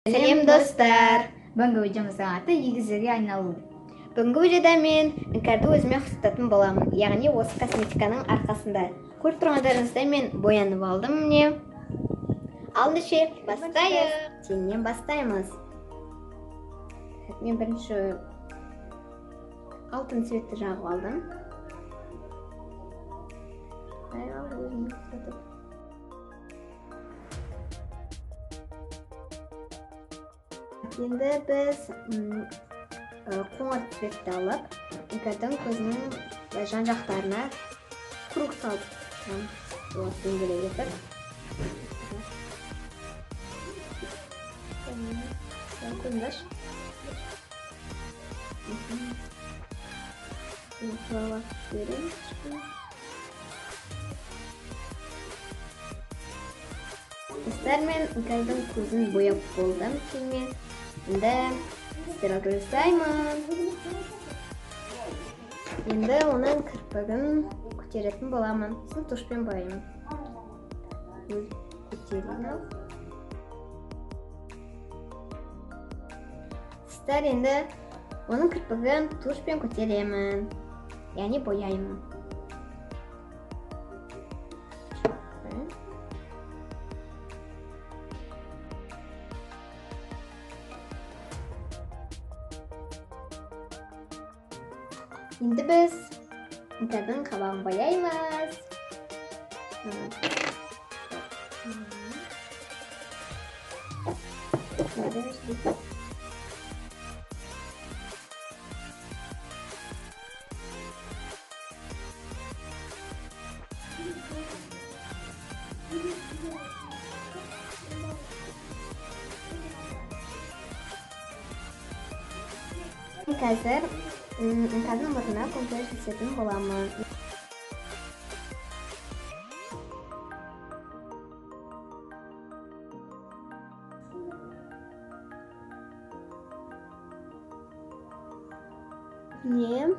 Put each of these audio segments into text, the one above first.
Сәлем достар! Бүгінгі видеомыздың аты егіздерге айналу. Бүгінгі видеода мен іңкәрді өзіме ұқсататын боламын, яғни осы косметиканың арқасында. Көріп тұрғандарыңыздай мен боянып алдым, міне. Ал ендеше бастайық. Теңнен бастаймыз. Мен бірінші алтын цветті жағып алдым. Енді біз қоңыр цветті алып, іңкәрдің көзінің жан жақтарына круг салдық. Дөңгелек етіп. Көзімді аш. Құлалап берейін. Достар, мен іңкәрдің көзін бояп болдым кейін. Енді стиралға жасаймын. Енді оның кірпігін көтеретін боламын. Сосын тушпен бояймын. Көтерейін. Достар, енді оның кірпігін тушпен көтеремін. Яғни бояймын. Енді біз іңкәрдің қабағын бояймыз. Қазір іңкәрдің мұрнына контур жасайтын боламын. Не?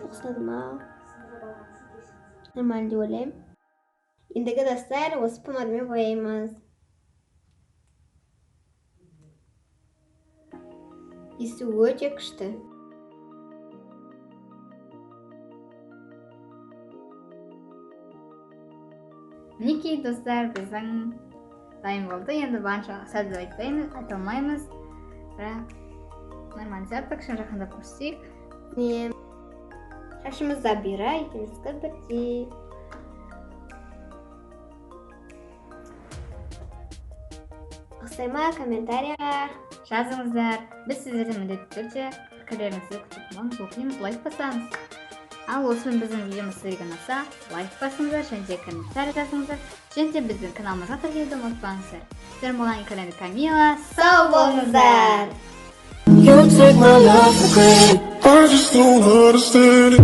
Ұқсады ма? Нормально деп ойлаймын. Ендігі достар, осы помадамен бояймыз. Иісі өте күшті. Мінекей достар, біздің дайын болды. Енді барынша сәл деп айта алмаймыз. Бірақ нормально жаптық, шын жақындап көрсек. Шашымызда бұйра, екеумізді бірдей. Ұқсай ма, комментарияға жазыңыздар. Біз сіздерден міндетті түрде пікірлеріңізді күтіп тұрамыз, оқимыз, лайк басамыз. Ал осымен біздің видеомыз сіздерге ұнаса, лайк басыңыздар, және де комментарий жазыңыздар, және де біздің каналымызға тіркелуді ұмытпаңыздар. Сіздер болған Икар Камила, сау болыңыздар! You take my love for granted. I just don't understand it.